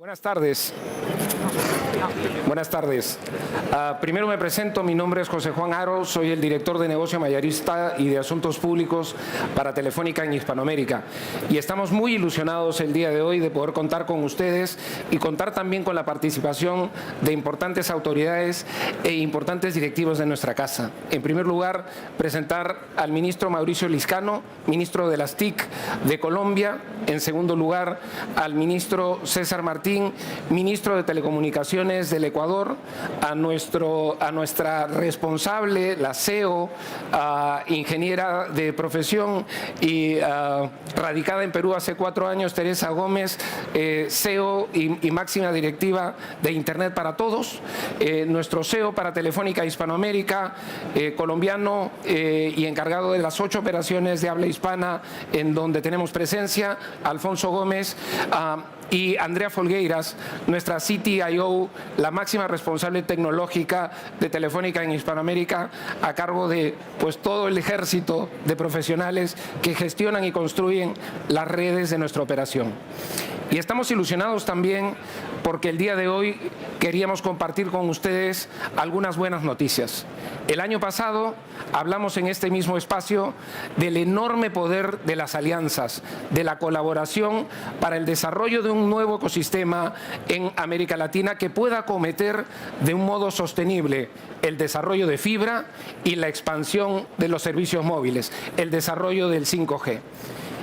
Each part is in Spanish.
Buenas tardes. Buenas tardes. Primero me presento, mi nombre es José Juan Haro, soy el director de negocio mayorista y de asuntos públicos para Telefónica en Hispanoamérica. Y estamos muy ilusionados el día de hoy de poder contar con ustedes y contar también con la participación de importantes autoridades e importantes directivos de nuestra casa. En primer lugar, presentar al ministro Mauricio Liscano, ministro de las TIC de Colombia. En segundo lugar, al ministro César Martín, ministro de Telecomunicaciones del Ecuador, a nuestra responsable, la CEO, ingeniera de profesión y radicada en Perú hace 4 años, Teresa Gómez, CEO y máxima directiva de Internet para Todos, nuestro CEO para Telefónica Hispanoamérica, colombiano y encargado de las 8 operaciones de habla hispana en donde tenemos presencia, Alfonso Gómez, y Andrea Folgueiras, nuestra CTIO, la máxima responsable tecnológica de Telefónica en Hispanoamérica, a cargo de todo el ejército de profesionales que gestionan y construyen las redes de nuestra operación. Y estamos ilusionados también porque el día de hoy queríamos compartir con ustedes algunas buenas noticias. El año pasado hablamos en este mismo espacio del enorme poder de las alianzas, de la colaboración para el desarrollo de un nuevo ecosistema en América Latina que pueda acometer de un modo sostenible el desarrollo de fibra y la expansión de los servicios móviles, el desarrollo del 5G.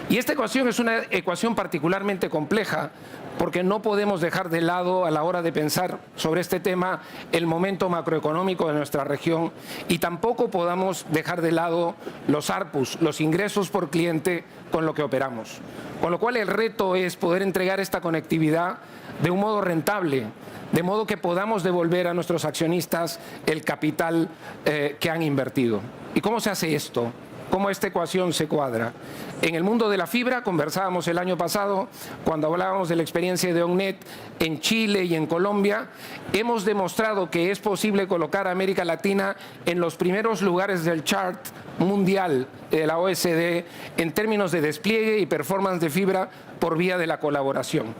Y esta ecuación es una ecuación particularmente compleja porque no podemos dejar de lado a la hora de pensar sobre este tema el momento macroeconómico de nuestra región y tampoco podamos dejar de lado los ARPUs, los ingresos por cliente con lo que operamos. Con lo cual el reto es poder entregar esta conectividad de un modo rentable, de modo que podamos devolver a nuestros accionistas el capital que han invertido. ¿Y cómo se hace esto? ¿Cómo esta ecuación se cuadra? En el mundo de la fibra, conversábamos el año pasado, cuando hablábamos de la experiencia de OnNet en Chile y en Colombia, hemos demostrado que es posible colocar a América Latina en los primeros lugares del chart mundial de la OSD en términos de despliegue y performance de fibra por vía de la colaboración.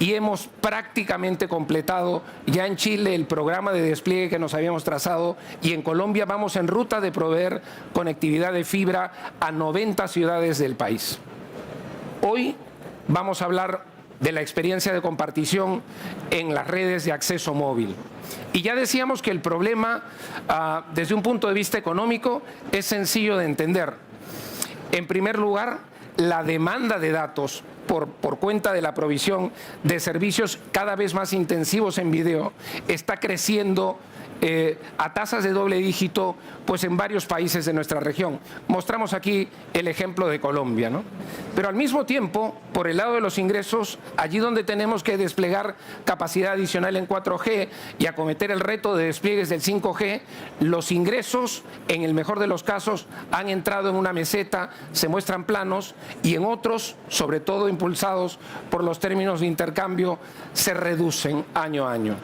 Y hemos prácticamente completado ya en Chile el programa de despliegue que nos habíamos trazado y en Colombia vamos en ruta de proveer conectividad de fibra a 90 ciudades del país. Hoy vamos a hablar de la experiencia de compartición en las redes de acceso móvil. Y ya decíamos que el problema, desde un punto de vista económico, es sencillo de entender. En primer lugar, la demanda de datos por cuenta de la provisión de servicios cada vez más intensivos en video está creciendo a tasas de doble dígito en varios países de nuestra región. Mostramos aquí el ejemplo de Colombia, ¿no? Pero al mismo tiempo, por el lado de los ingresos, allí donde tenemos que desplegar capacidad adicional en 4G y acometer el reto de despliegues del 5G, los ingresos, en el mejor de los casos, han entrado en una meseta, se muestran planos, y en otros, sobre todo impulsados por los términos de intercambio, se reducen año a año.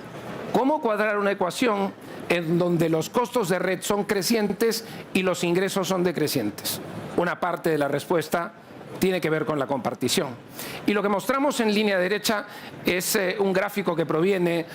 ¿Cómo cuadrar una ecuación en donde los costos de red son crecientes y los ingresos son decrecientes? Una parte de la respuesta tiene que ver con la compartición. Y lo que mostramos en línea derecha es un gráfico que proviene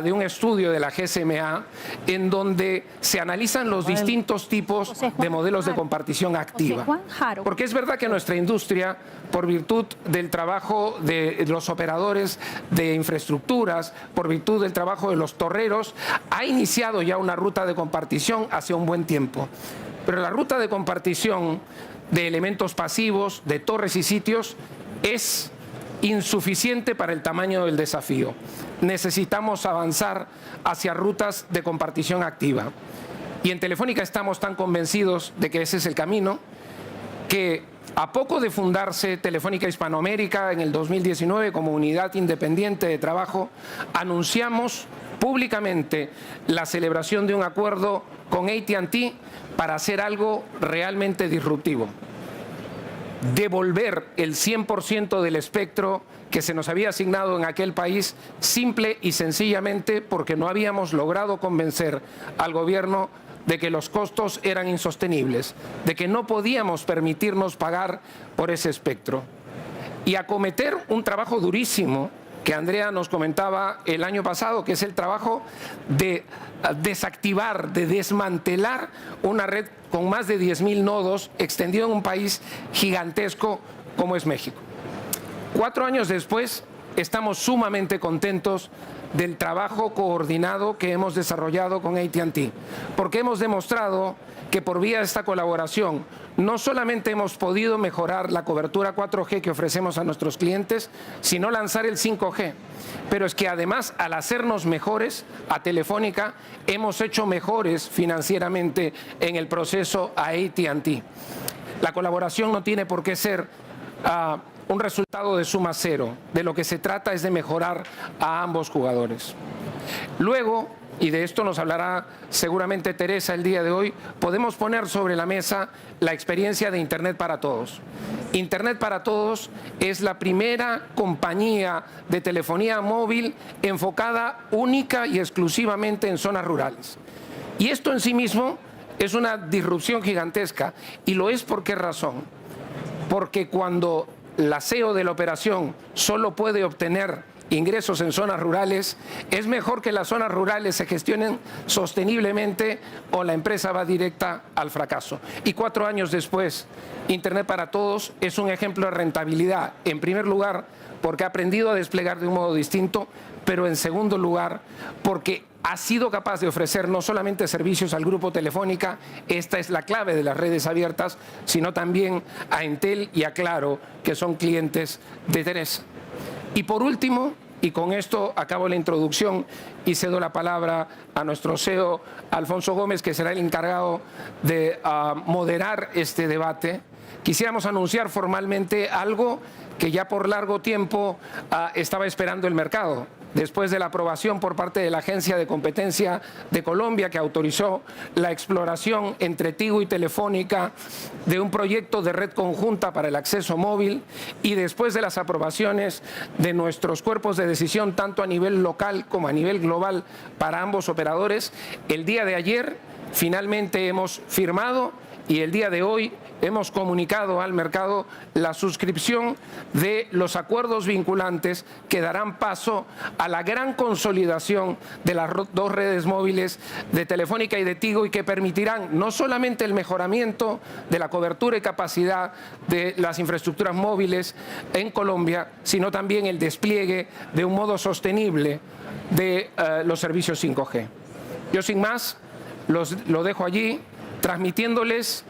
de un estudio de la GSMA en donde se analizan los distintos tipos de modelos de compartición activa. Porque es verdad que nuestra industria, por virtud del trabajo de los operadores de infraestructuras, por virtud del trabajo de los torreros, ha iniciado ya una ruta de compartición hace un buen tiempo. Pero la ruta de compartición de elementos pasivos, de torres y sitios, es insuficiente para el tamaño del desafío. Necesitamos avanzar hacia rutas de compartición activa. Y en Telefónica estamos tan convencidos de que ese es el camino, que a poco de fundarse Telefónica Hispanoamérica en el 2019 como unidad independiente de trabajo, anunciamos públicamente la celebración de un acuerdo con AT&T para hacer algo realmente disruptivo. Devolver el 100% del espectro que se nos había asignado en aquel país, simple y sencillamente porque no habíamos logrado convencer al gobierno de que los costos eran insostenibles, de que no podíamos permitirnos pagar por ese espectro. Y acometer un trabajo durísimo que Andrea nos comentaba el año pasado, que es el trabajo de desactivar, de desmantelar una red con más de 10.000 nodos extendido en un país gigantesco como es México. 4 años después, estamos sumamente contentos del trabajo coordinado que hemos desarrollado con AT&T, porque hemos demostrado que por vía de esta colaboración no solamente hemos podido mejorar la cobertura 4G que ofrecemos a nuestros clientes, sino lanzar el 5G. Pero es que además, al hacernos mejores a Telefónica, hemos hecho mejores financieramente en el proceso a AT&T. La colaboración no tiene por qué ser un resultado de suma cero. De lo que se trata es de mejorar a ambos jugadores. Luego, y de esto nos hablará seguramente Teresa el día de hoy, podemos poner sobre la mesa la experiencia de Internet para Todos. Internet para Todos es la primera compañía de telefonía móvil enfocada única y exclusivamente en zonas rurales. Y esto en sí mismo es una disrupción gigantesca. ¿Y lo es por qué razón? Porque cuando la CEO de la operación solo puede obtener ingresos en zonas rurales, es mejor que las zonas rurales se gestionen sosteniblemente o la empresa va directa al fracaso. Y 4 años después, Internet para Todos es un ejemplo de rentabilidad. En primer lugar, porque ha aprendido a desplegar de un modo distinto, pero en segundo lugar, porque ha sido capaz de ofrecer no solamente servicios al Grupo Telefónica, esta es la clave de las redes abiertas, sino también a Entel y a Claro, que son clientes de Teresa. Y por último, y con esto acabo la introducción y cedo la palabra a nuestro CEO, Alfonso Gómez, que será el encargado de moderar este debate, quisiéramos anunciar formalmente algo que ya por largo tiempo estaba esperando el mercado. Después de la aprobación por parte de la Agencia de Competencia de Colombia, que autorizó la exploración entre Tigo y Telefónica de un proyecto de red conjunta para el acceso móvil, y después de las aprobaciones de nuestros cuerpos de decisión, tanto a nivel local como a nivel global para ambos operadores, el día de ayer finalmente hemos firmado y el día de hoy hemos comunicado al mercado la suscripción de los acuerdos vinculantes que darán paso a la gran consolidación de las 2 redes móviles de Telefónica y de Tigo, y que permitirán no solamente el mejoramiento de la cobertura y capacidad de las infraestructuras móviles en Colombia, sino también el despliegue de un modo sostenible de los servicios 5G. Yo sin más lo dejo allí, transmitiéndoles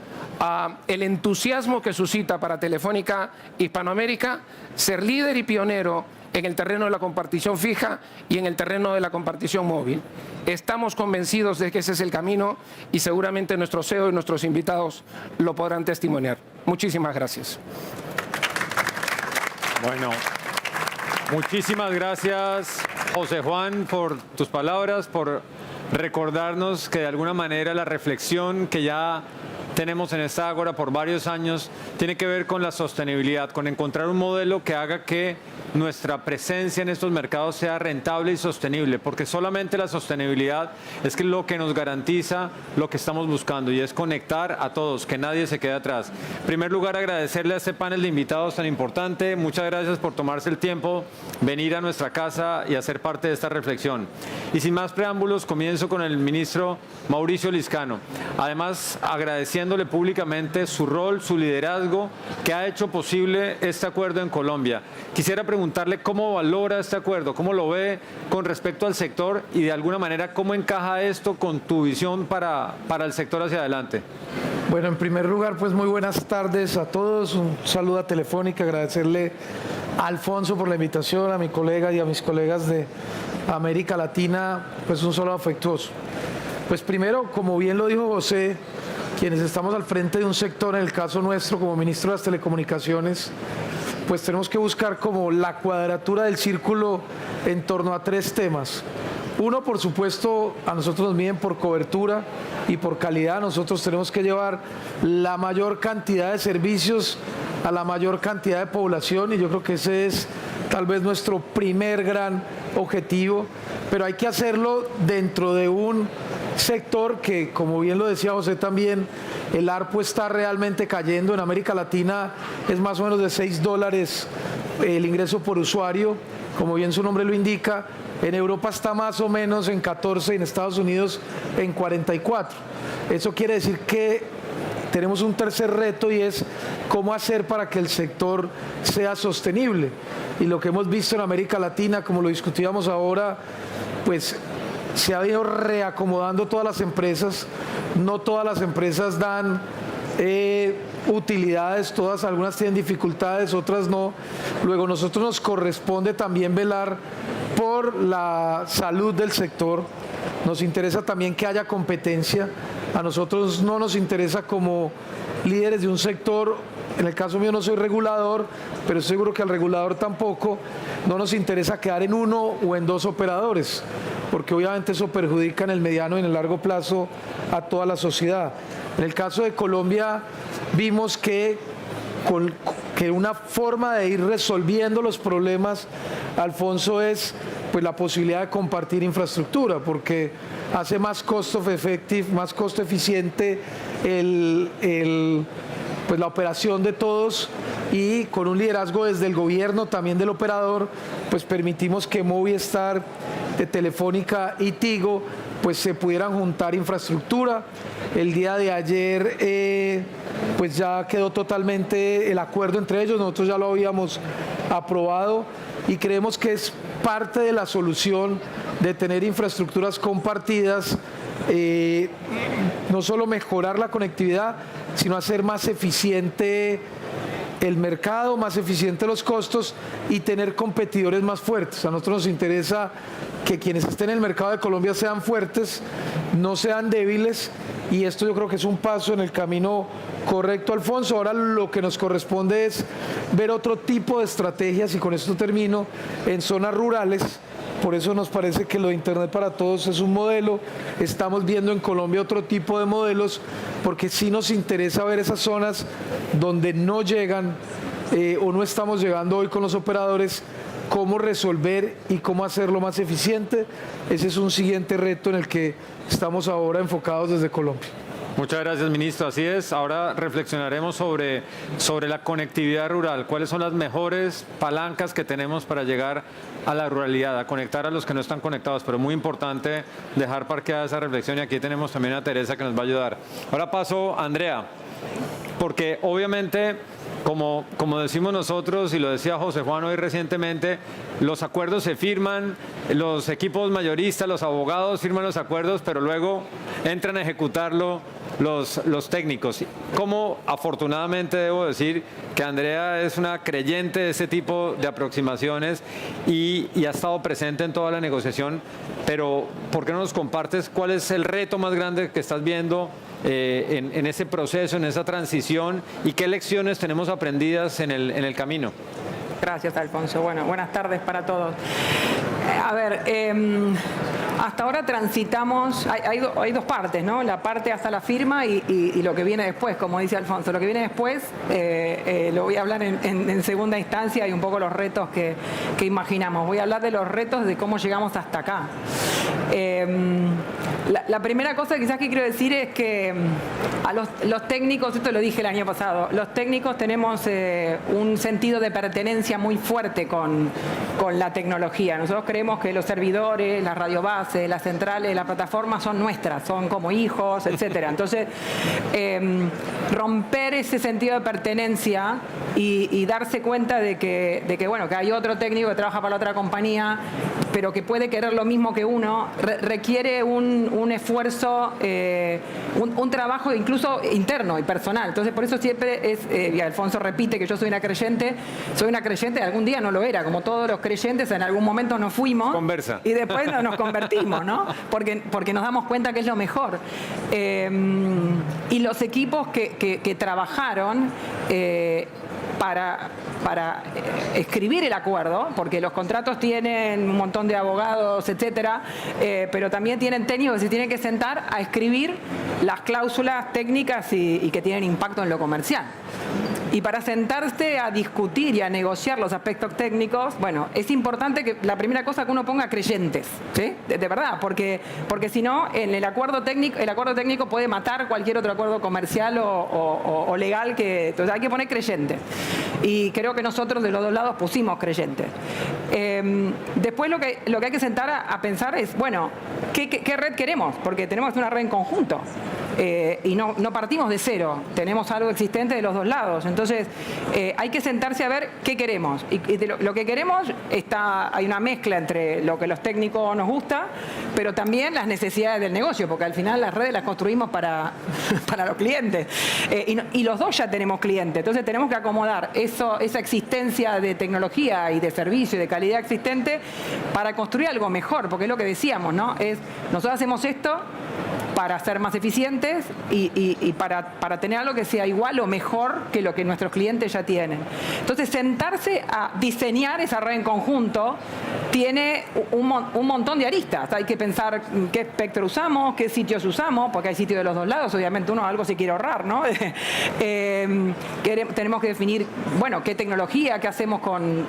el entusiasmo que suscita para Telefónica Hispanoamérica ser líder y pionero en el terreno de la compartición fija y en el terreno de la compartición móvil. Estamos convencidos de que ese es el camino y seguramente nuestro CEO y nuestros invitados lo podrán testimoniar. Muchísimas gracias. Bueno, muchísimas gracias, José Juan, por tus palabras, por recordarnos que de alguna manera la reflexión que ya tenemos en esta Ágora por varios años tiene que ver con la sostenibilidad, con encontrar un modelo que haga que nuestra presencia en estos mercados sea rentable y sostenible, porque solamente la sostenibilidad es lo que nos garantiza lo que estamos buscando, y es conectar a todos, que nadie se quede atrás. En primer lugar, agradecerle a este panel de invitados tan importante. Muchas gracias por tomarse el tiempo, venir a nuestra casa y hacer parte de esta reflexión. Y sin más preámbulos, comienzo con el ministro Mauricio Lizcano. Además, agradeciéndole públicamente su rol, su liderazgo, que ha hecho posible este acuerdo en Colombia. Quisiera preguntarle cómo valora este acuerdo, cómo lo ve con respecto al sector y de alguna manera cómo encaja esto con tu visión para el sector hacia adelante. Bueno, en primer lugar, pues muy buenas tardes a todos. Un saludo a Telefónica, agradecerle a Alfonso por la invitación, a mi colega y a mis colegas de América Latina, pues un saludo afectuoso. Pues primero, como bien lo dijo José, quienes estamos al frente de un sector, en el caso nuestro como ministro de las Telecomunicaciones, pues tenemos que buscar como la cuadratura del círculo en torno a 3 temas. Uno, por supuesto, a nosotros nos miden por cobertura y por calidad. Nosotros tenemos que llevar la mayor cantidad de servicios a la mayor cantidad de población, y yo creo que ese es tal vez nuestro primer gran objetivo, pero hay que hacerlo dentro de un sector que, como bien lo decía José también, el ARPU está realmente cayendo. En América Latina es más o menos de $6 el ingreso por usuario, como bien su nombre lo indica. En Europa está más o menos en 14 y en Estados Unidos en 44. Eso quiere decir que tenemos un tercer reto y es cómo hacer para que el sector sea sostenible. Y lo que hemos visto en América Latina, como lo discutíamos ahora, pues se ha ido reacomodando todas las empresas. No todas las empresas dan utilidades, todas, algunas tienen dificultades, otras no. Luego nosotros nos corresponde también velar por la salud del sector. Nos interesa también que haya competencia. A nosotros no nos interesa como líderes de un sector, en el caso mío no soy regulador, pero estoy seguro que al regulador tampoco, no nos interesa quedar en uno o en dos operadores, porque obviamente eso perjudica en el mediano y en el largo plazo a toda la sociedad. En el caso de Colombia vimos que una forma de ir resolviendo los problemas, Alfonso, es pues la posibilidad de compartir infraestructura, porque hace más costo eficiente pues la operación de todos, y con un liderazgo desde el gobierno, también del operador, pues permitimos que Movistar, de Telefónica y Tigo pues se pudieran juntar infraestructura. El día de ayer pues ya quedó totalmente el acuerdo entre ellos, nosotros ya lo habíamos aprobado y creemos que es parte de la solución de tener infraestructuras compartidas, no solo mejorar la conectividad, sino hacer más eficiente el mercado, más eficiente los costos y tener competidores más fuertes. A nosotros nos interesa que quienes estén en el mercado de Colombia sean fuertes, no sean débiles, y esto yo creo que es un paso en el camino correcto, Alfonso. Ahora lo que nos corresponde es ver otro tipo de estrategias, y con esto termino, en zonas rurales. Por eso nos parece que lo de Internet para Todos es un modelo. Estamos viendo en Colombia otro tipo de modelos, porque sí nos interesa ver esas zonas donde no llegan o no estamos llegando hoy con los operadores, cómo resolver y cómo hacerlo más eficiente. Ese es un siguiente reto en el que estamos ahora enfocados desde Colombia. Muchas gracias, ministro. Así es, ahora reflexionaremos sobre la conectividad rural. ¿Cuáles son las mejores palancas que tenemos para llegar a la ruralidad, a conectar a los que no están conectados? Pero muy importante dejar parqueada esa reflexión, y aquí tenemos también a Teresa que nos va a ayudar. Ahora paso a Andrea, porque obviamente, como decimos nosotros, y lo decía José Juan hoy recientemente, los acuerdos se firman, los equipos mayoristas, los abogados firman los acuerdos, pero luego entran a ejecutarlo los técnicos. Como afortunadamente debo decir que Andrea es una creyente de ese tipo de aproximaciones y ha estado presente en toda la negociación, pero ¿por qué no nos compartes cuál es el reto más grande que estás viendo en ese proceso, en esa transición, y qué lecciones tenemos aprendidas en el camino? Gracias, Alfonso. Bueno, buenas tardes para todos. A ver, hasta ahora transitamos, hay dos partes, ¿no? La parte hasta la firma y lo que viene después, como dice Alfonso. Lo que viene después lo voy a hablar en segunda instancia, y un poco los retos que imaginamos. Voy a hablar de los retos de cómo llegamos hasta acá. La primera cosa quizás que quiero decir es que a los técnicos, esto lo dije el año pasado, los técnicos tenemos un sentido de pertenencia muy fuerte con la tecnología. Nosotros creemos que los servidores, las radiobases, las centrales, las plataformas son nuestras, son como hijos, etcétera. Entonces, romper ese sentido de pertenencia y darse cuenta de que bueno, que hay otro técnico que trabaja para la otra compañía, pero que puede querer lo mismo que uno, requiere un esfuerzo, un trabajo incluso interno y personal. Entonces, por eso siempre y Alfonso repite que yo soy una creyente, algún día no lo era, como todos los creyentes, en algún momento nos fuimos. Conversa. Y después nos convertimos, ¿no? Porque nos damos cuenta que es lo mejor. Y los equipos que trabajaron para escribir el acuerdo, porque los contratos tienen un montón de abogados, etcétera, pero también tienen técnicos que se tienen que sentar a escribir las cláusulas técnicas y que tienen impacto en lo comercial. Y para sentarse a discutir y a negociar los aspectos técnicos, bueno, es importante que la primera cosa que uno ponga creyentes, ¿sí? De verdad, porque si no, en el acuerdo técnico puede matar cualquier otro acuerdo comercial o legal, entonces hay que poner creyentes. Y creo que nosotros de los dos lados pusimos creyentes. Después lo que hay que sentar a pensar es, bueno, ¿qué red queremos? Porque tenemos una red en conjunto. Y no partimos de cero, tenemos algo existente de los dos lados. Entonces, hay que sentarse a ver qué queremos. Y de lo que queremos hay una mezcla entre lo que los técnicos nos gusta, pero también las necesidades del negocio, porque al final las redes las construimos para los clientes. Y los dos ya tenemos clientes, entonces tenemos que acomodar esa existencia de tecnología y de servicio y de calidad existente para construir algo mejor, porque es lo que decíamos, ¿no? Nosotros hacemos esto para ser más eficientes y para tener algo que sea igual o mejor que lo que nuestros clientes ya tienen. Entonces, sentarse a diseñar esa red en conjunto tiene un montón de aristas. Hay que pensar qué espectro usamos, qué sitios usamos, porque hay sitios de los dos lados, obviamente uno algo se quiere ahorrar, ¿no? Tenemos que definir, bueno, qué tecnología, qué hacemos con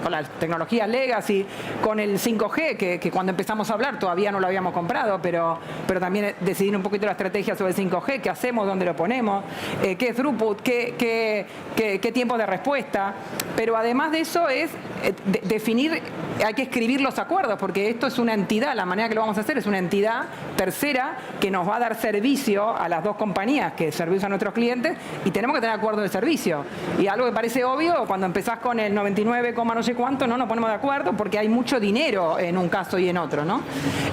la tecnología legacy, con el 5G, que cuando empezamos a hablar todavía no lo habíamos comprado, pero también decidir un poquito la estrategia sobre el 5G, qué hacemos, dónde lo ponemos, qué throughput, qué tiempo de respuesta. Pero además de eso es definir, hay que escribir los acuerdos, porque esto es una entidad, la manera que lo vamos a hacer es una entidad tercera que nos va a dar servicio a las dos compañías que servicios a nuestros clientes, y tenemos que tener acuerdos de servicio. Y algo que parece obvio, cuando empezás con el 99, no sé cuánto, no nos ponemos de acuerdo porque hay mucho dinero en un caso y en otro, ¿no?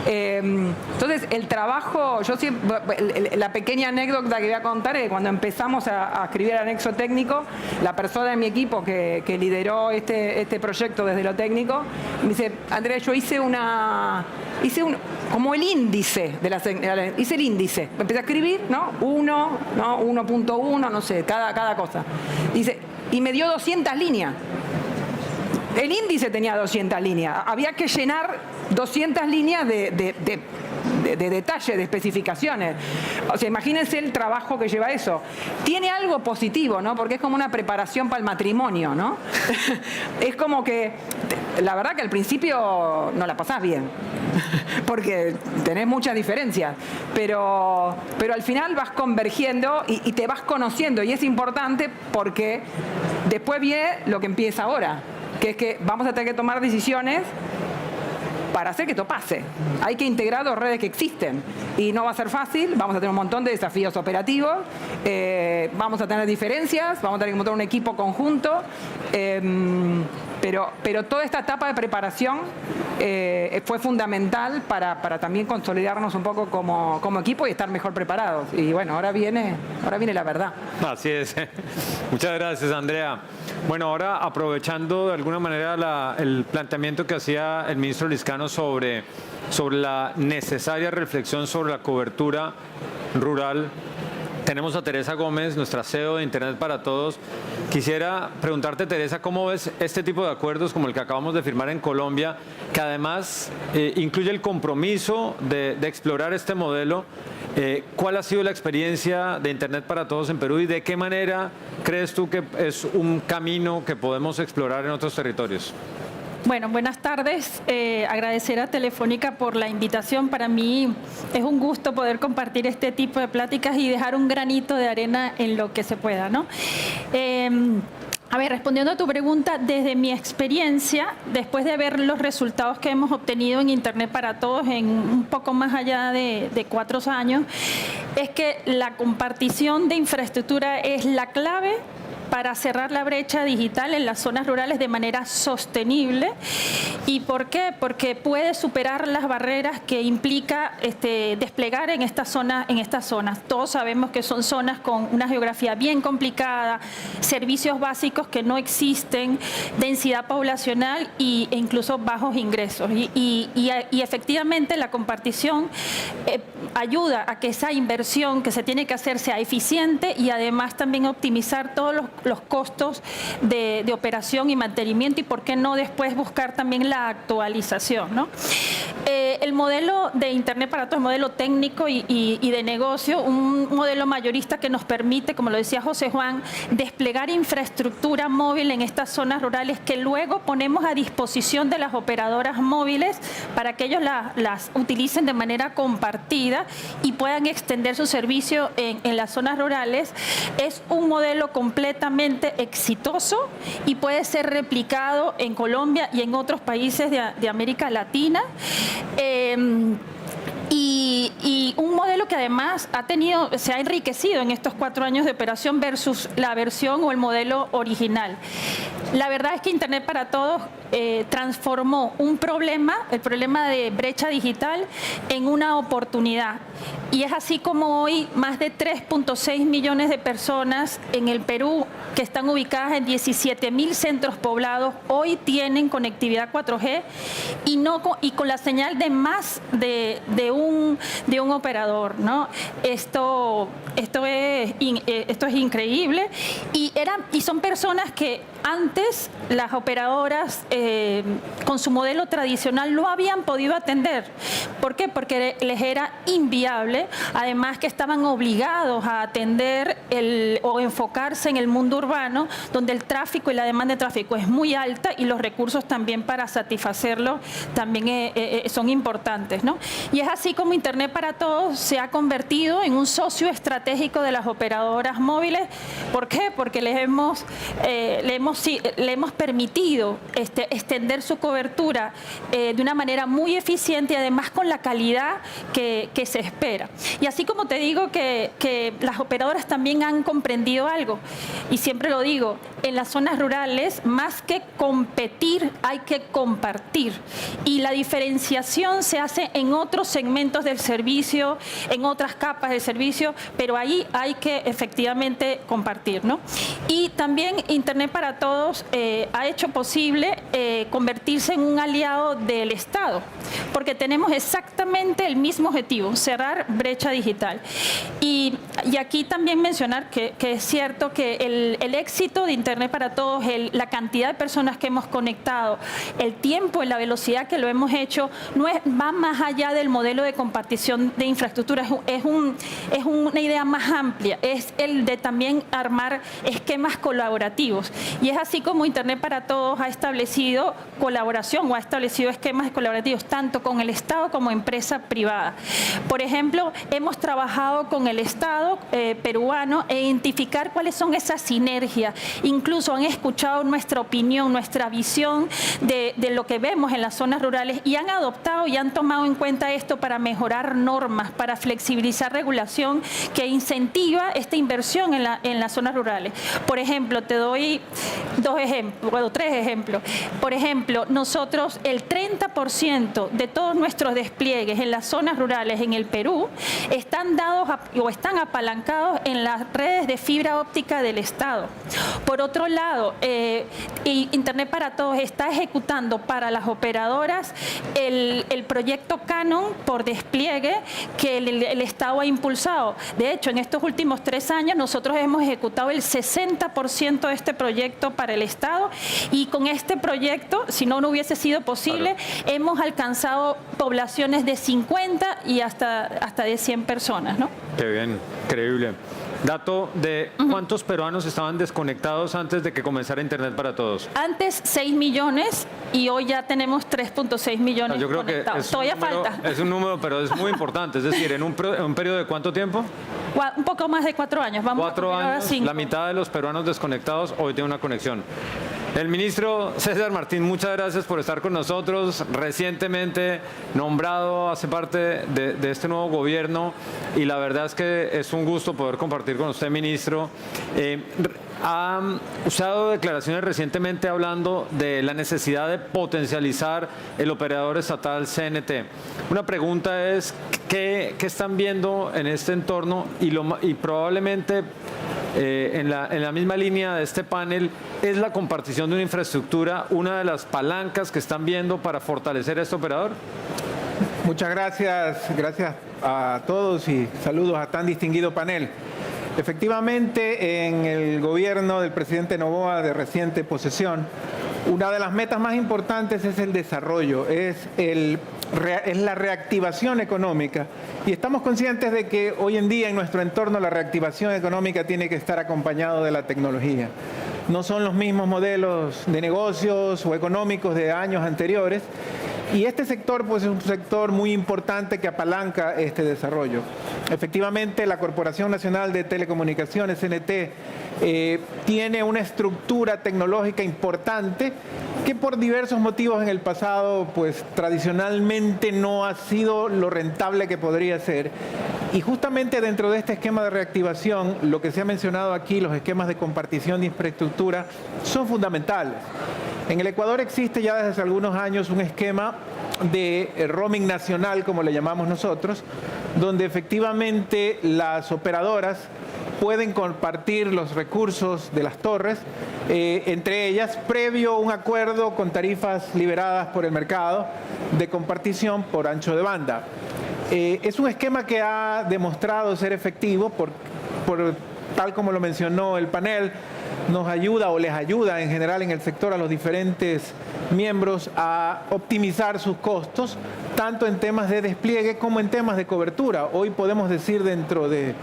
Entonces, el trabajo, yo siempre, la pequeña anécdota que voy a contar es que cuando empezamos a escribir el anexo técnico, la persona de mi equipo que lideró este proyecto desde lo técnico, me dice, Andrea, yo hice como el índice hice el índice, empecé a escribir, ¿no? 1.1, no sé, cada cosa. Dice, y me dio 200 líneas. El índice tenía 200 líneas. Había que llenar 200 líneas de detalle, de especificaciones. O sea, imagínense el trabajo que lleva eso. Tiene algo positivo, ¿no? Porque es como una preparación para el matrimonio, ¿no? Es como que, la verdad que al principio no la pasás bien, porque tenés muchas diferencias, pero al final vas convergiendo y te vas conociendo, y es importante porque después viene lo que empieza ahora, que es que vamos a tener que tomar decisiones para hacer que esto pase. Hay que integrar dos redes que existen y no va a ser fácil, vamos a tener un montón de desafíos operativos, vamos a tener diferencias, vamos a tener que montar un equipo conjunto, pero toda esta etapa de preparación fue fundamental para también consolidarnos un poco como equipo y estar mejor preparados. Y bueno, ahora viene la verdad. Así es. Muchas gracias, Andrea. Bueno, ahora aprovechando de alguna manera el planteamiento que hacía el ministro Lizcano sobre la necesaria reflexión sobre la cobertura rural, tenemos a Teresa Gómez, nuestra CEO de Internet para Todos. Quisiera preguntarte, Teresa, ¿cómo ves este tipo de acuerdos como el que acabamos de firmar en Colombia, que además incluye el compromiso de explorar este modelo? ¿Cuál ha sido la experiencia de Internet para Todos en Perú y de qué manera crees tú que es un camino que podemos explorar en otros territorios? Bueno, buenas tardes. Agradecer a Telefónica por la invitación. Para mí es un gusto poder compartir este tipo de pláticas y dejar un granito de arena en lo que se pueda, ¿no? A ver, respondiendo a tu pregunta, desde mi experiencia, después de ver los resultados que hemos obtenido en Internet para Todos en un poco más allá de 4 años, es que la compartición de infraestructura es la clave para cerrar la brecha digital en las zonas rurales de manera sostenible. ¿Y por qué? Porque puede superar las barreras que implica desplegar en estas zonas. Todos sabemos que son zonas con una geografía bien complicada, servicios básicos que no existen, densidad poblacional e incluso bajos ingresos. Y efectivamente la compartición ayuda a que esa inversión que se tiene que hacer sea eficiente y además también optimizar todos los costos de operación y mantenimiento, y por qué no después buscar también la la actualización, ¿no? El modelo de Internet para Todos, el modelo técnico y de negocio, un modelo mayorista que nos permite, como lo decía José Juan, desplegar infraestructura móvil en estas zonas rurales que luego ponemos a disposición de las operadoras móviles para que ellos las utilicen de manera compartida y puedan extender su servicio en las zonas rurales. Es un modelo completamente exitoso y puede ser replicado en Colombia y en otros países de América Latina. Y un modelo que además se ha enriquecido en estos 4 años de operación versus la versión o el modelo original. La verdad es que Internet para Todos transformó un problema, el problema de brecha digital, en una oportunidad. Y es así como hoy más de 3.6 millones de personas en el Perú, que están ubicadas en 17.000 centros poblados, hoy tienen conectividad 4G y con la señal de más de un operador, ¿no? Esto es increíble y son personas que antes las operadoras con su modelo tradicional no habían podido atender. ¿Por qué? Porque les era inviable, además que estaban obligados a atender o enfocarse en el mundo urbano, donde el tráfico y la demanda de tráfico es muy alta y los recursos también para satisfacerlo también son importantes, ¿no? Y es así como Internet para Todos se ha convertido en un socio estratégico de las operadoras móviles. ¿Por qué? Porque le hemos permitido extender su cobertura de una manera muy eficiente y además con la calidad que se espera. Y así como te digo que las operadoras también han comprendido algo, y siempre lo digo, en las zonas rurales, más que competir, hay que compartir. Y la diferenciación se hace en otros segmentos del servicio, en otras capas del servicio, pero ahí hay que efectivamente compartir, ¿no? Y también Internet para Todos ha hecho posible convertirse en un aliado del Estado, porque tenemos exactamente el mismo objetivo, cerrar brecha digital. Y aquí también mencionar que es cierto que el éxito de Internet para Todos, la cantidad de personas que hemos conectado, el tiempo y la velocidad que lo hemos hecho, va más allá del modelo de compartición de infraestructura, es una idea más amplia, es el de también armar esquemas colaborativos. Y es así como Internet para Todos ha establecido colaboración o ha establecido esquemas colaborativos tanto con el Estado como empresa privada. Por ejemplo, hemos trabajado con el Estado peruano e identificar cuáles son esas sinergias. Incluso han escuchado nuestra opinión, nuestra visión de lo que vemos en las zonas rurales y han adoptado y han tomado en cuenta esto para mejorar normas, para flexibilizar regulación que incentiva esta inversión en las zonas rurales. Por ejemplo, te doy 3 ejemplos. Por ejemplo, nosotros el 30% de todos nuestros despliegues en las zonas rurales en el Perú están dados o están apalancados en las redes de fibra óptica del Estado. Por otro lado, Internet para Todos está ejecutando para las operadoras el proyecto Canon por despliegue que el Estado ha impulsado. De hecho, en estos últimos 3 años nosotros hemos ejecutado el 60% de este proyecto para el Estado y con este proyecto, si no hubiese sido posible, hemos alcanzado poblaciones de 50 y hasta de 100 personas, ¿no? Qué bien, increíble. Dato de cuántos peruanos estaban desconectados antes de que comenzara Internet para Todos. Antes 6 millones y hoy ya tenemos 3.6 millones Yo creo conectados. que Todavía falta. Es un número, pero es muy importante. Es decir, en un periodo de ¿cuánto tiempo? Un poco más de 4 años. Vamos 4 a años, 5. la mitad de los peruanos desconectados hoy tiene una conexión. El ministro César Martín, muchas gracias por estar con nosotros. Recientemente nombrado, hace parte de este nuevo gobierno y la verdad es que es un gusto poder compartir con usted, ministro. Ha usado declaraciones recientemente hablando de la necesidad de potencializar el operador estatal CNT. Una pregunta es, ¿qué están viendo en este entorno? Y probablemente en la misma línea de este panel, ¿es la compartición de una infraestructura una de las palancas que están viendo para fortalecer a este operador? Muchas gracias a todos y saludos a tan distinguido panel. Efectivamente, en el gobierno del presidente Noboa de reciente posesión, Una de las metas más importantes es el desarrollo, es la reactivación económica. Y estamos conscientes de que hoy en día en nuestro entorno la reactivación económica tiene que estar acompañado de la tecnología. No son los mismos modelos de negocios o económicos de años anteriores. Y este sector pues, es un sector muy importante que apalanca este desarrollo. Efectivamente, la Corporación Nacional de Telecomunicaciones, CNT, tiene una estructura tecnológica importante que por diversos motivos en el pasado, pues tradicionalmente no ha sido lo rentable que podría ser. Y justamente dentro de este esquema de reactivación, lo que se ha mencionado aquí, los esquemas de compartición de infraestructura, son fundamentales. En el Ecuador existe ya desde hace algunos años un esquema de roaming nacional, como le llamamos nosotros, donde efectivamente las operadoras pueden compartir los recursos de las torres, entre ellas, previo a un acuerdo con tarifas liberadas por el mercado de compartición por ancho de banda. Es un esquema que ha demostrado ser efectivo tal como lo mencionó el panel, nos ayuda o les ayuda en general en el sector a los diferentes miembros a optimizar sus costos, tanto en temas de despliegue como en temas de cobertura. Hoy podemos decir dentro de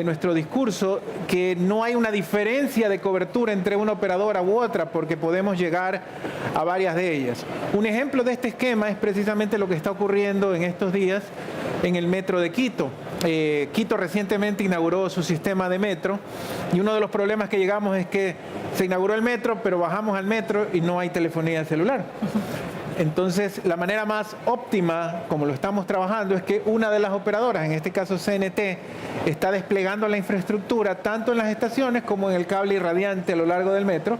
nuestro discurso que no hay una diferencia de cobertura entre una operadora u otra porque podemos llegar a varias de ellas. Un ejemplo de este esquema es precisamente lo que está ocurriendo en estos días en el metro de Quito. Quito recientemente inauguró su sistema de metro y uno de los problemas que llegamos es que se inauguró el metro, pero bajamos al metro y no hay telefonía celular. Entonces, la manera más óptima, como lo estamos trabajando, es que una de las operadoras, en este caso CNT, está desplegando la infraestructura tanto en las estaciones como en el cable irradiante a lo largo del metro.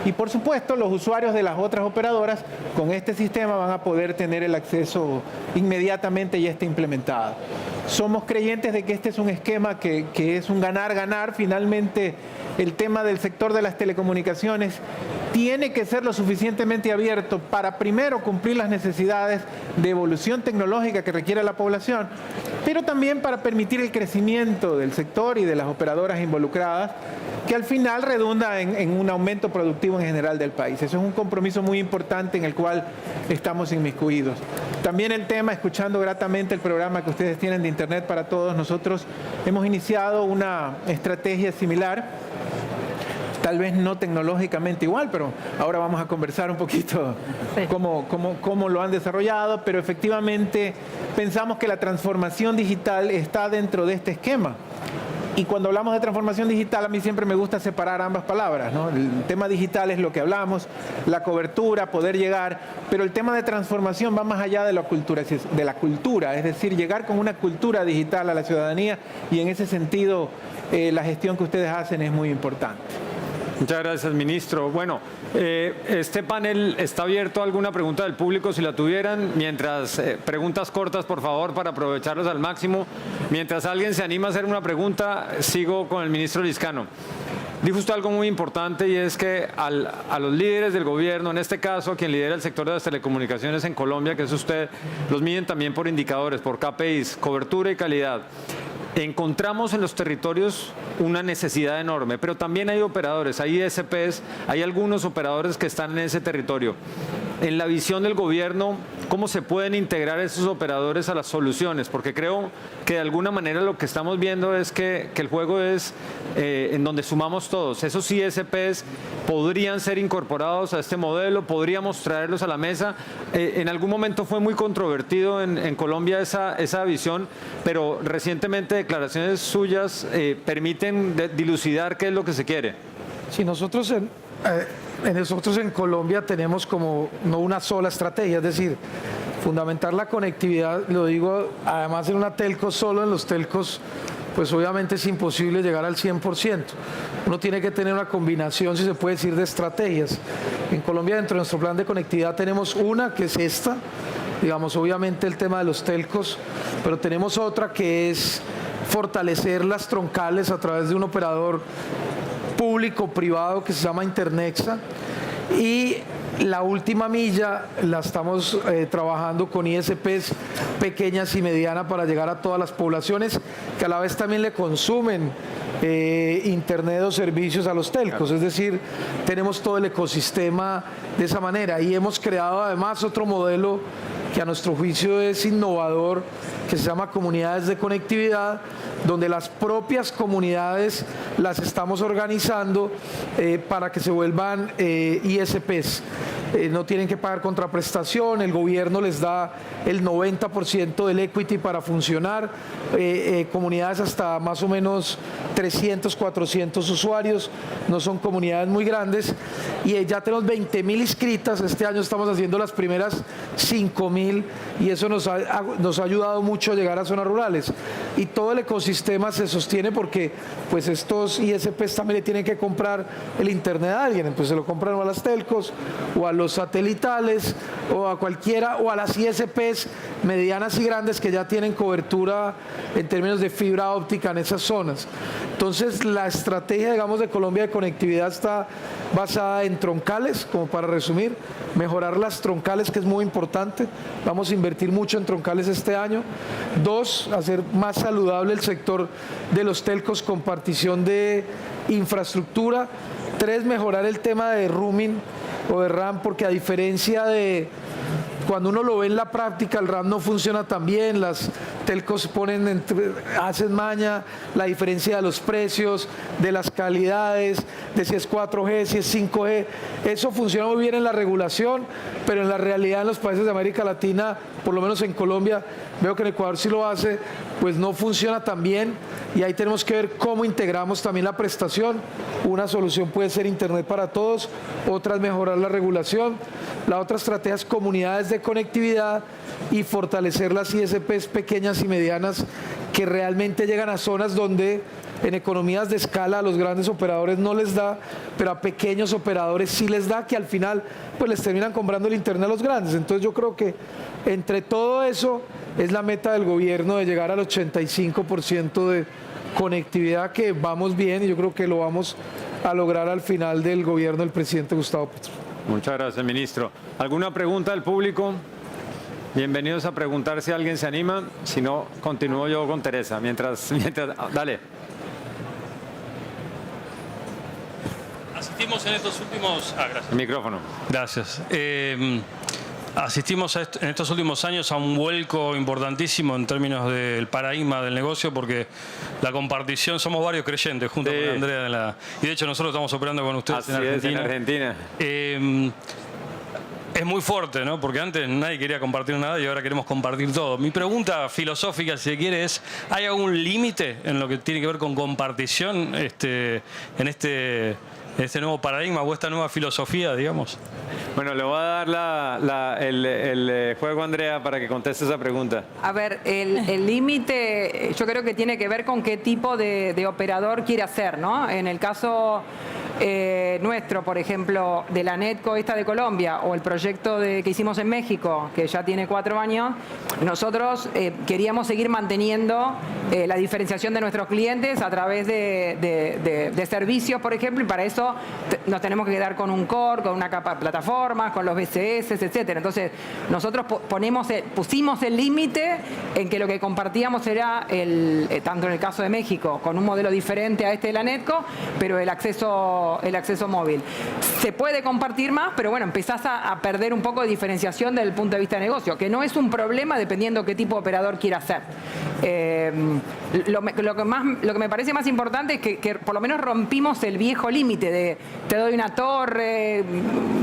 Y por supuesto, los usuarios de las otras operadoras con este sistema van a poder tener el acceso inmediatamente ya está implementado. Somos creyentes de que este es un esquema que es un ganar-ganar. Finalmente, el tema del sector de las telecomunicaciones tiene que ser lo suficientemente abierto para primero cumplir las necesidades de evolución tecnológica que requiere la población, pero también para permitir el crecimiento del sector y de las operadoras involucradas, que al final redunda en un aumento productivo en general del país. Eso es un compromiso muy importante en el cual estamos inmiscuidos. También el tema, escuchando gratamente el programa que ustedes tienen de Internet para Todos, nosotros hemos iniciado una estrategia similar, tal vez no tecnológicamente igual, pero ahora vamos a conversar un poquito cómo lo han desarrollado, pero efectivamente pensamos que la transformación digital está dentro de este esquema. Y cuando hablamos de transformación digital, a mí siempre me gusta separar ambas palabras, ¿no? El tema digital es lo que hablamos, la cobertura, poder llegar, pero el tema de transformación va más allá de la cultura, es decir, llegar con una cultura digital a la ciudadanía, y en ese sentido la gestión que ustedes hacen es muy importante. Muchas gracias, ministro. Bueno, este panel está abierto a alguna pregunta del público, si la tuvieran. Mientras, preguntas cortas, por favor, para aprovecharlos al máximo. Mientras alguien se anima a hacer una pregunta, sigo con el ministro Lizcano. Dijo usted algo muy importante, y es que a los líderes del gobierno, en este caso, quien lidera el sector de las telecomunicaciones en Colombia, que es usted, los miden también por indicadores, por KPIs, cobertura y calidad. Encontramos en los territorios una necesidad enorme, pero también hay operadores, hay ISPs, hay algunos operadores que están en ese territorio. En la visión del gobierno, ¿cómo se pueden integrar esos operadores a las soluciones? Porque creo que de alguna manera lo que estamos viendo es que el juego es en donde sumamos todos. Esos ISPs podrían ser incorporados a este modelo, podríamos traerlos a la mesa. En algún momento fue muy controvertido en Colombia esa visión, pero recientemente declaraciones suyas permiten dilucidar qué es lo que se quiere. Sí, nosotros en Colombia tenemos como no una sola estrategia, es decir, fundamentar la conectividad, lo digo, además en una telco, solo en los telcos, pues obviamente es imposible llegar al 100%. Uno tiene que tener una combinación, si se puede decir, de estrategias. En Colombia, dentro de nuestro plan de conectividad, tenemos una que es esta, digamos, obviamente el tema de los telcos, pero tenemos otra que es fortalecer las troncales a través de un operador público-privado que se llama Internexa, y la última milla la estamos trabajando con ISPs pequeñas y medianas para llegar a todas las poblaciones que a la vez también le consumen internet o servicios a los telcos. Es decir, tenemos todo el ecosistema de esa manera y hemos creado además otro modelo que a nuestro juicio es innovador, que se llama comunidades de conectividad, donde las propias comunidades las estamos organizando para que se vuelvan ISPs. No tienen que pagar contraprestación, el gobierno les da el 90% del equity para funcionar, comunidades hasta más o menos 300, 400 usuarios, no son comunidades muy grandes, y ya tenemos 20.000 inscritas. Este año estamos haciendo las primeras 5.000 y eso nos ha ayudado mucho a llegar a zonas rurales. Y todo el ecosistema se sostiene porque pues estos ISPs también le tienen que comprar el internet a alguien, entonces se lo compran o a las telcos o a los satelitales o a cualquiera, o a las ISPs medianas y grandes que ya tienen cobertura en términos de fibra óptica en esas zonas. Entonces la estrategia, digamos, de Colombia de conectividad está basada en troncales, como para resumir, mejorar las troncales, que es muy importante. Vamos a invertir mucho en troncales este año. 2, hacer más saludable el sector de los telcos con partición de infraestructura. 3, mejorar el tema de roaming o de RAM, porque a diferencia de cuando uno lo ve en la práctica, el RAM no funciona tan bien, las telcos hacen maña, la diferencia de los precios, de las calidades, de si es 4G, si es 5G, eso funciona muy bien en la regulación, pero en la realidad en los países de América Latina, por lo menos en Colombia, veo que en Ecuador sí lo hace, pues no funciona tan bien, y ahí tenemos que ver cómo integramos también la prestación. Una solución puede ser Internet para todos, otra es mejorar la regulación, la otra estrategia es comunidades de conectividad y fortalecer las ISPs pequeñas y medianas que realmente llegan a zonas donde en economías de escala a los grandes operadores no les da, pero a pequeños operadores sí les da, que al final pues les terminan comprando el internet a los grandes. Entonces yo creo que entre todo eso es la meta del gobierno de llegar al 85% de conectividad, que vamos bien y yo creo que lo vamos a lograr al final del gobierno del presidente Gustavo Petro. Muchas gracias, ministro. ¿Alguna pregunta del público? Bienvenidos a preguntar si alguien se anima. Si no, continúo yo con Teresa. Mientras dale. Asistimos en estos últimos... gracias. El micrófono. Gracias. Asistimos en estos últimos años a un vuelco importantísimo en términos del paradigma del negocio, porque la compartición, somos varios creyentes junto con Andrea, y de hecho nosotros estamos operando con ustedes en Argentina. Es muy fuerte, ¿no? Porque antes nadie quería compartir nada y ahora queremos compartir todo. Mi pregunta filosófica, si se quiere, es: ¿hay algún límite en lo que tiene que ver con compartición en este nuevo paradigma o esta nueva filosofía, digamos? Bueno, le voy a dar el juego a Andrea para que conteste esa pregunta. A ver, el límite yo creo que tiene que ver con qué tipo de operador quiere hacer, ¿no? En el caso nuestro, por ejemplo, de la Netco esta de Colombia, o el proyecto que hicimos en México, que ya tiene 4 años, nosotros queríamos seguir manteniendo la diferenciación de nuestros clientes a través de servicios, por ejemplo, y para eso nos tenemos que quedar con un core, con una capa de plataformas, con los BCS, etcétera. Entonces, nosotros pusimos el límite en que lo que compartíamos era, tanto en el caso de México, con un modelo diferente a este de la Netco, pero el acceso móvil. Se puede compartir más, pero bueno, empezás a perder un poco de diferenciación desde el punto de vista de negocio, que no es un problema dependiendo qué tipo de operador quiera hacer. Lo que me parece más importante es que por lo menos rompimos el viejo límite de te doy una torre,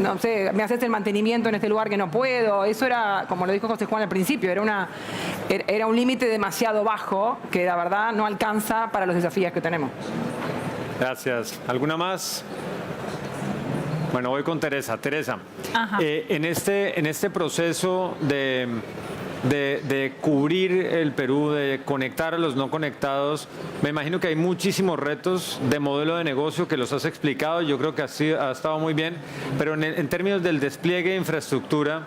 no sé, me haces el mantenimiento en este lugar que no puedo. Eso era, como lo dijo José Juan al principio, era un límite demasiado bajo que la verdad no alcanza para los desafíos que tenemos. Gracias. ¿Alguna más? Bueno, voy con Teresa. Teresa, en este proceso de cubrir el Perú, de conectar a los no conectados, me imagino que hay muchísimos retos de modelo de negocio que los has explicado. Yo creo que ha estado muy bien, pero en términos del despliegue de infraestructura,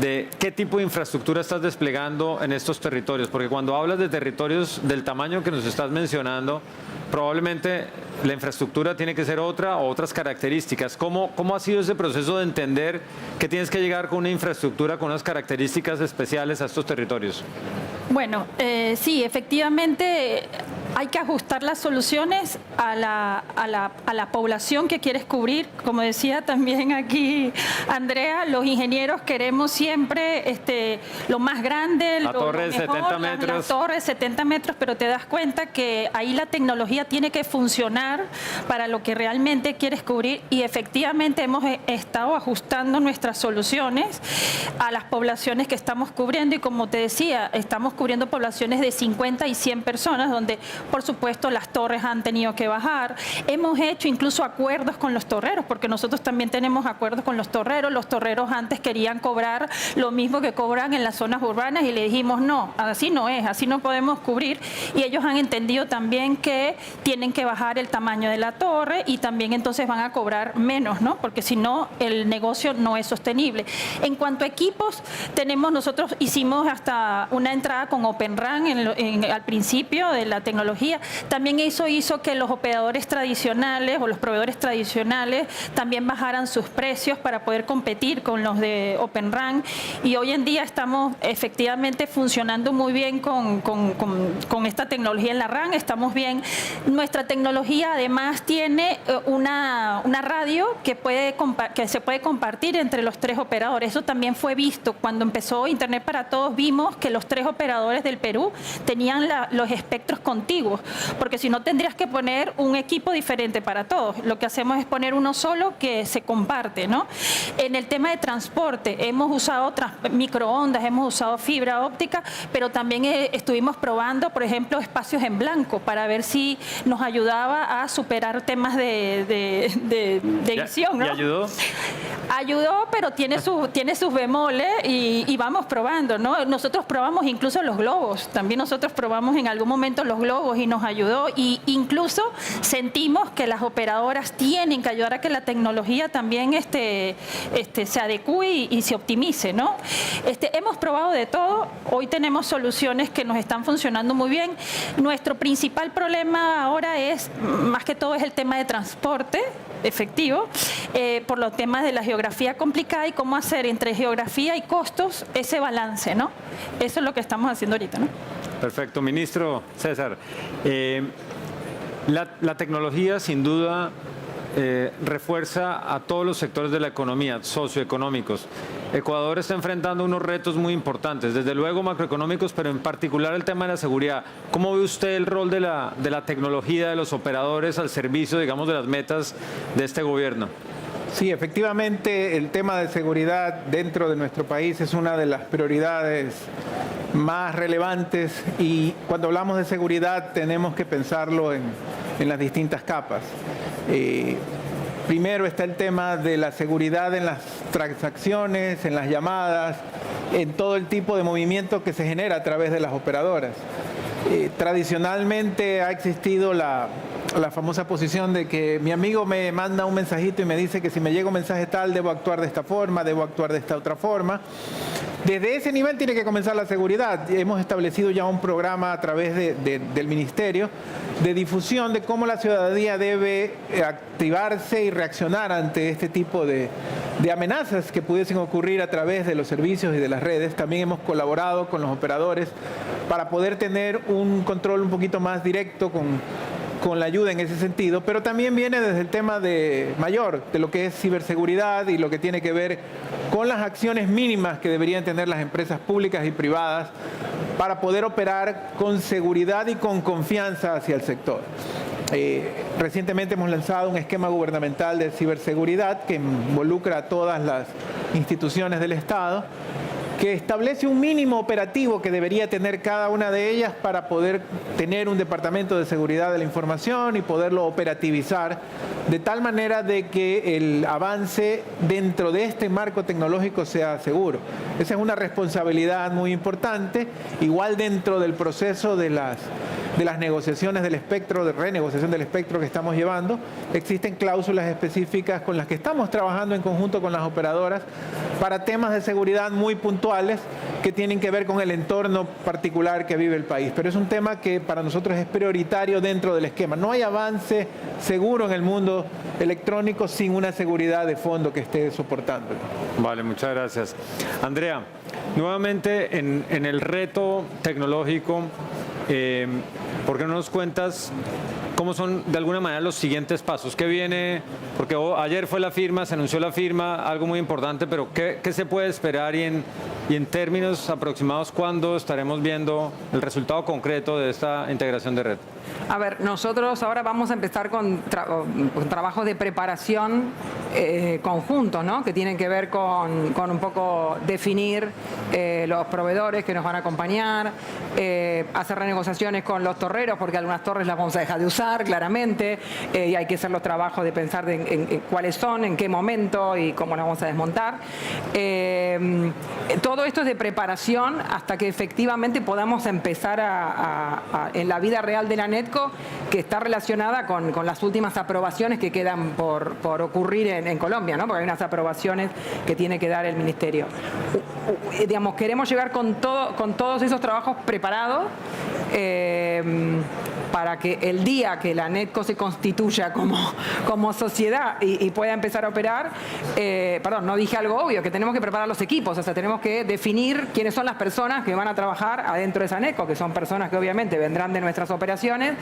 ¿de qué tipo de infraestructura estás desplegando en estos territorios? Porque cuando hablas de territorios del tamaño que nos estás mencionando, probablemente la infraestructura tiene que ser otra o otras características. ¿Cómo ha sido ese proceso de entender que tienes que llegar con una infraestructura con unas características especiales a estos territorios? Bueno, sí, efectivamente hay que ajustar las soluciones a la población que quieres cubrir. Como decía también aquí Andrea, los ingenieros queremos siempre lo más grande, la torre de 70 metros. La torre de 70 metros, pero te das cuenta que ahí la tecnología tiene que funcionar para lo que realmente quieres cubrir, y efectivamente hemos estado ajustando nuestras soluciones a las poblaciones que estamos cubriendo, y como te decía, estamos cubriendo poblaciones de 50 y 100 personas, donde por supuesto las torres han tenido que bajar. Hemos hecho incluso acuerdos con los torreros, porque nosotros también tenemos acuerdos con los torreros. Los torreros antes querían cobrar lo mismo que cobran en las zonas urbanas, y le dijimos no, así no es, así no podemos cubrir, y ellos han entendido también que tienen que bajar el tamaño de la torre, y también entonces van a cobrar menos, ¿no? Porque si no, el negocio no es sostenible. En cuanto a equipos, nosotros hicimos hasta una entrada con Open RAN al principio de la tecnología. También eso hizo que los operadores tradicionales o los proveedores tradicionales también bajaran sus precios para poder competir con los de Open RAN, y hoy en día estamos efectivamente funcionando muy bien con esta tecnología en la RAN. Estamos bien. Nuestra tecnología además tiene una radio que se puede compartir entre los 3 operadores. Eso también fue visto cuando empezó Internet para Todos. Vimos que los 3 operadores del Perú tenían los espectros contiguos, porque si no tendrías que poner un equipo diferente para todos. Lo que hacemos es poner uno solo que se comparte, ¿no? En el tema de transporte hemos usado microondas, hemos usado fibra óptica, pero también estuvimos probando, por ejemplo, espacios en blanco para ver si nos ayudaba a superar temas de edición, ¿no? ¿Y ayudó? Ayudó, pero tiene sus bemoles, y vamos probando, ¿no? Nosotros probamos incluso los globos. También nosotros probamos en algún momento los globos y nos ayudó, y incluso sentimos que las operadoras tienen que ayudar a que la tecnología también se adecue y se optimice, ¿no? Hemos probado de todo. Hoy tenemos soluciones que nos están funcionando muy bien. Nuestro principal problema ahora más que todo, es el tema de transporte efectivo, por los temas de la geografía complicada y cómo hacer entre geografía y costos ese balance, ¿no? Eso es lo que estamos haciendo ahorita, ¿no? Perfecto. Ministro César, la tecnología sin duda refuerza a todos los sectores de la economía, socioeconómicos. Ecuador está enfrentando unos retos muy importantes, desde luego macroeconómicos, pero en particular el tema de la seguridad. ¿Cómo ve usted el rol de la tecnología, de los operadores al servicio, digamos, de las metas de este gobierno? Sí, efectivamente, el tema de seguridad dentro de nuestro país es una de las prioridades más relevantes, y cuando hablamos de seguridad tenemos que pensarlo en las distintas capas. Primero está el tema de la seguridad en las transacciones, en las llamadas, en todo el tipo de movimiento que se genera a través de las operadoras. Tradicionalmente ha existido la famosa posición de que mi amigo me manda un mensajito y me dice que si me llega un mensaje tal, debo actuar de esta forma, debo actuar de esta otra forma. Desde ese nivel tiene que comenzar la seguridad. Hemos establecido ya un programa a través del Ministerio de difusión de cómo la ciudadanía debe activarse y reaccionar ante este tipo de amenazas que pudiesen ocurrir a través de los servicios y de las redes. También hemos colaborado con los operadores para poder tener un control un poquito más directo con la ayuda en ese sentido, pero también viene desde el tema mayor de lo que es ciberseguridad y lo que tiene que ver con las acciones mínimas que deberían tener las empresas públicas y privadas para poder operar con seguridad y con confianza hacia el sector. Recientemente hemos lanzado un esquema gubernamental de ciberseguridad que involucra a todas las instituciones del Estado, que establece un mínimo operativo que debería tener cada una de ellas para poder tener un departamento de seguridad de la información y poderlo operativizar de tal manera de que el avance dentro de este marco tecnológico sea seguro. Esa es una responsabilidad muy importante, igual dentro del proceso de las negociaciones del espectro, de renegociación del espectro que estamos llevando. Existen cláusulas específicas con las que estamos trabajando en conjunto con las operadoras para temas de seguridad muy puntuales que tienen que ver con el entorno particular que vive el país. Pero es un tema que para nosotros es prioritario dentro del esquema. No hay avance seguro en el mundo electrónico sin una seguridad de fondo que esté soportándolo. Vale, muchas gracias. Andrea, nuevamente en el reto tecnológico, ¿por qué no nos cuentas cómo son de alguna manera los siguientes pasos? ¿Qué viene? Porque ayer fue la firma, se anunció la firma, algo muy importante, pero ¿qué se puede esperar y en términos aproximados cuándo estaremos viendo el resultado concreto de esta integración de red? A ver, nosotros ahora vamos a empezar con trabajos de preparación conjuntos, ¿no? Que tienen que ver con un poco definir los proveedores que nos van a acompañar, hacer renegociaciones con los torreros, porque algunas torres las vamos a dejar de usar, claramente, y hay que hacer los trabajos de pensar en cuáles son, en qué momento y cómo las vamos a desmontar. Todo esto es de preparación hasta que efectivamente podamos empezar en la vida real de la NETCO, que está relacionada con las últimas aprobaciones que quedan por ocurrir en Colombia, ¿no? Porque hay unas aprobaciones que tiene que dar el Ministerio. Digamos, queremos llegar con todos esos trabajos preparados para que el día que la NETCO se constituya como sociedad y pueda empezar a operar, perdón, no dije algo obvio, que tenemos que preparar los equipos, o sea, tenemos que definir quiénes son las personas que van a trabajar adentro de esa NETCO, que son personas que obviamente vendrán de nuestras operaciones,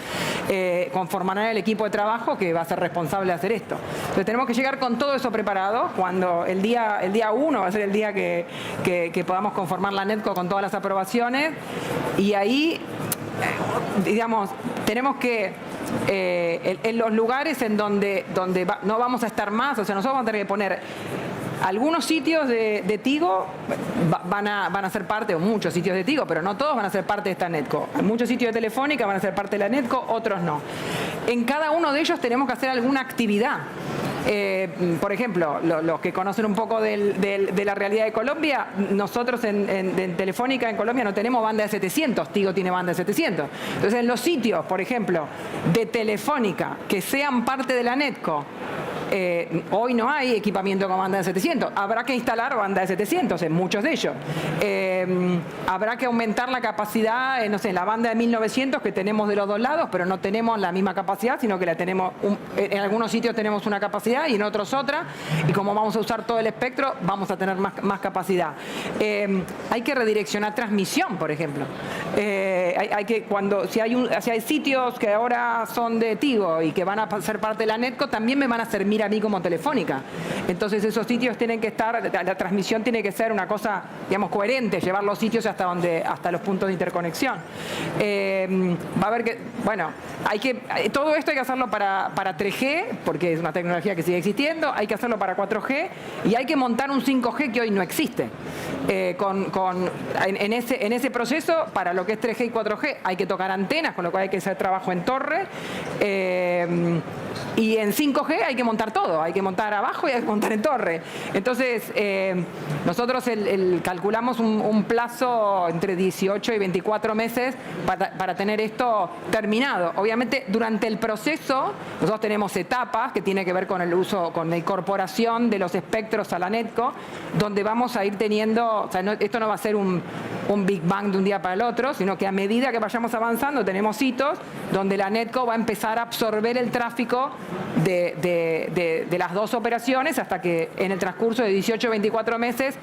conformarán el equipo de trabajo que va a ser responsable de hacer esto. Entonces tenemos que llegar con todo eso preparado, cuando el día 1 va a ser el día que podamos conformar la NETCO con todas las aprobaciones, y ahí digamos, tenemos que en los lugares en donde no vamos a estar más, o sea, nosotros vamos a tener que poner algunos sitios de Tigo van a ser parte, o muchos sitios de Tigo, pero no todos van a ser parte de esta NETCO. Muchos sitios de Telefónica van a ser parte de la NETCO, otros no. En cada uno de ellos tenemos que hacer alguna actividad. Por ejemplo, los que conocen un poco de la realidad de Colombia, nosotros en Telefónica en Colombia no tenemos banda de 700, Tigo tiene banda de 700. Entonces, en los sitios, por ejemplo, de Telefónica que sean parte de la NETCO, hoy no hay equipamiento con banda de 700. Habrá que instalar banda de 700 en muchos de ellos. Habrá que aumentar la capacidad, no sé, en la banda de 1900 que tenemos de los dos lados, pero no tenemos la misma capacidad, sino que la tenemos en algunos sitios tenemos una capacidad y en otros otra. Y como vamos a usar todo el espectro, vamos a tener más capacidad. Hay que redireccionar transmisión, por ejemplo. Si hay sitios que ahora son de Tigo y que van a ser parte de la NETCO, también me van a servir a mí como Telefónica. Entonces esos sitios tienen que estar, la transmisión tiene que ser una cosa, digamos, coherente, llevar los sitios hasta los puntos de interconexión. Va a haber que, bueno, todo esto hay que hacerlo para 3G, porque es una tecnología que sigue existiendo, hay que hacerlo para 4G y hay que montar un 5G que hoy no existe. En ese proceso, para lo que es 3G y 4G, hay que tocar antenas, con lo cual hay que hacer trabajo en torre. Y en 5G hay que montar todo, hay que montar abajo y hay que montar en torre. Entonces, nosotros calculamos un plazo entre 18 y 24 meses para tener esto terminado. Obviamente, durante el proceso, nosotros tenemos etapas que tienen que ver con el uso, con la incorporación de los espectros a la NETCO, donde vamos a ir teniendo, o sea, esto no va a ser un Big Bang de un día para el otro, sino que a medida que vayamos avanzando tenemos hitos donde la NETCO va a empezar a absorber el tráfico de las dos operaciones hasta que en el transcurso de 18 o 24 meses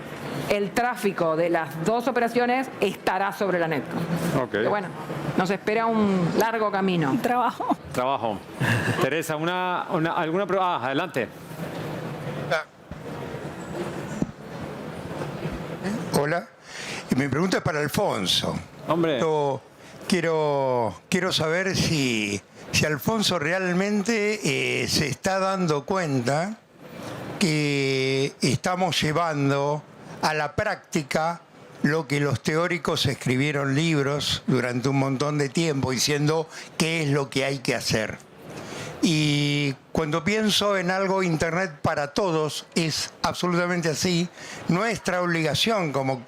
el tráfico de las dos operaciones estará sobre la NETCO. Okay. Pero bueno, nos espera un largo camino. Trabajo. Teresa, ¿alguna pregunta? Adelante. Hola. Mi pregunta es para Alfonso. Hombre. Yo quiero saber si Alfonso realmente se está dando cuenta que estamos llevando a la práctica lo que los teóricos escribieron libros durante un montón de tiempo diciendo qué es lo que hay que hacer. Y cuando pienso en algo Internet para todos, es absolutamente así. Nuestra obligación como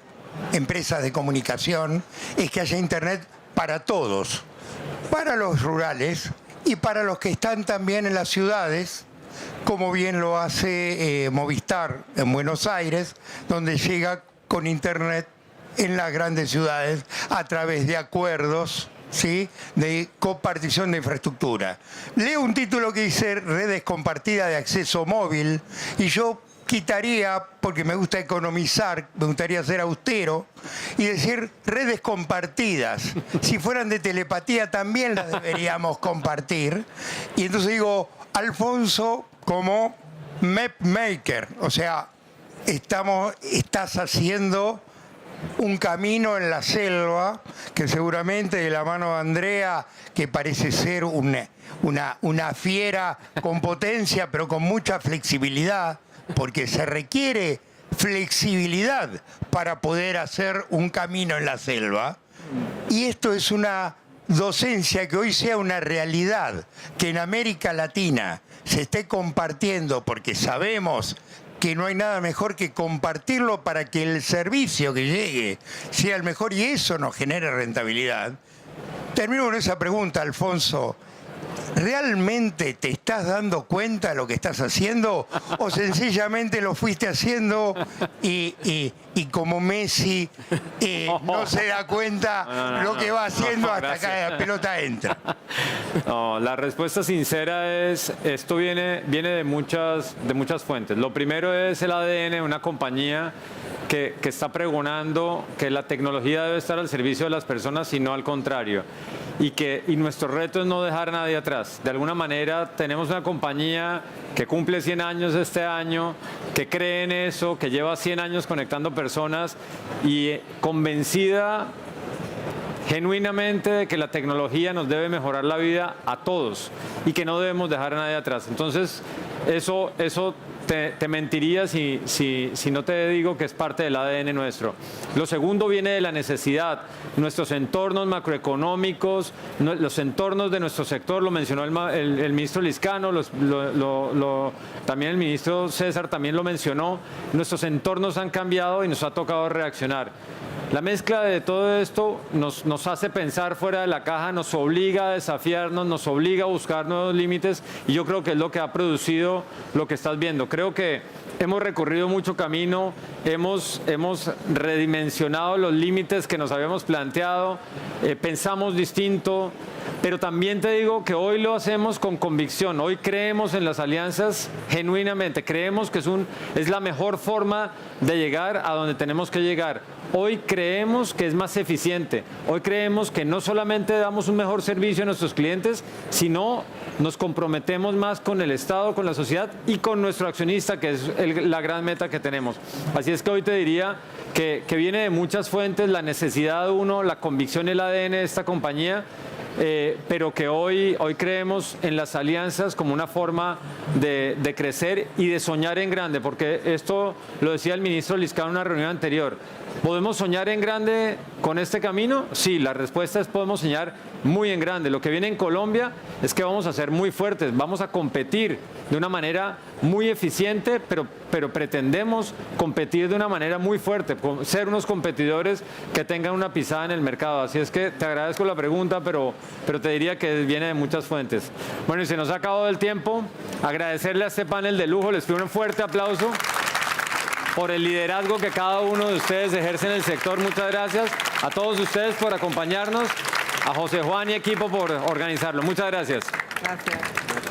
empresas de comunicación es que haya Internet para todos, para los rurales y para los que están también en las ciudades, como bien lo hace Movistar en Buenos Aires, donde llega con Internet en las grandes ciudades a través de acuerdos, ¿sí?, de copartición de infraestructura. Leo un título que dice redes compartidas de acceso móvil y yo quitaría, porque me gusta economizar, me gustaría ser austero, y decir redes compartidas. Si fueran de telepatía también las deberíamos compartir. Y entonces digo, Alfonso como map maker, o sea, estás haciendo un camino en la selva que seguramente de la mano de Andrea, que parece ser una fiera con potencia, pero con mucha flexibilidad, porque se requiere flexibilidad para poder hacer un camino en la selva. Y esto es una docencia que hoy sea una realidad, que en América Latina se esté compartiendo, porque sabemos que no hay nada mejor que compartirlo para que el servicio que llegue sea el mejor y eso nos genere rentabilidad. Termino con esa pregunta, Alfonso. ¿Realmente te estás dando cuenta de lo que estás haciendo o sencillamente lo fuiste haciendo y como Messi no se da cuenta lo que va haciendo hasta que la pelota entra? No, la respuesta sincera es, esto viene de muchas fuentes. Lo primero es el ADN de una compañía que está pregonando que la tecnología debe estar al servicio de las personas y no al contrario. Y nuestro reto es no dejar a nadie atrás. De alguna manera tenemos una compañía que cumple 100 años este año, que cree en eso, que lleva 100 años conectando personas y convencida genuinamente de que la tecnología nos debe mejorar la vida a todos y que no debemos dejar a nadie atrás. Entonces, eso te mentiría si no te digo que es parte del ADN nuestro. Lo segundo viene de la necesidad. Nuestros entornos macroeconómicos, los entornos de nuestro sector, lo mencionó el ministro Lizcano, también el ministro César también lo mencionó. Nuestros entornos han cambiado y nos ha tocado reaccionar. La mezcla de todo esto nos hace pensar fuera de la caja, nos obliga a desafiarnos, nos obliga a buscar nuevos límites y yo creo que es lo que ha producido lo que estás viendo. Creo que hemos recorrido mucho camino, hemos redimensionado los límites que nos habíamos planteado, pensamos distinto, pero también te digo que hoy lo hacemos con convicción, hoy creemos en las alianzas genuinamente, creemos que es la mejor forma de llegar a donde tenemos que llegar. Hoy creemos que es más eficiente, hoy creemos que no solamente damos un mejor servicio a nuestros clientes, sino nos comprometemos más con el Estado, con la sociedad y con nuestro accionista, que es la gran meta que tenemos. Así es que hoy te diría que viene de muchas fuentes, la necesidad de uno, la convicción y el ADN de esta compañía, pero que hoy creemos en las alianzas como una forma de crecer y de soñar en grande, porque esto lo decía el ministro Lizcano en una reunión anterior. ¿Podemos soñar en grande con este camino? Sí, la respuesta es podemos soñar muy en grande. Lo que viene en Colombia es que vamos a ser muy fuertes, vamos a competir de una manera muy eficiente, pero pretendemos competir de una manera muy fuerte, ser unos competidores que tengan una pisada en el mercado. Así es que te agradezco la pregunta, pero te diría que viene de muchas fuentes. Bueno, y se nos ha acabado el tiempo. Agradecerle a este panel de lujo, les pido un fuerte aplauso por el liderazgo que cada uno de ustedes ejerce en el sector. Muchas gracias a todos ustedes por acompañarnos, a José Juan y equipo por organizarlo. Muchas gracias. Gracias.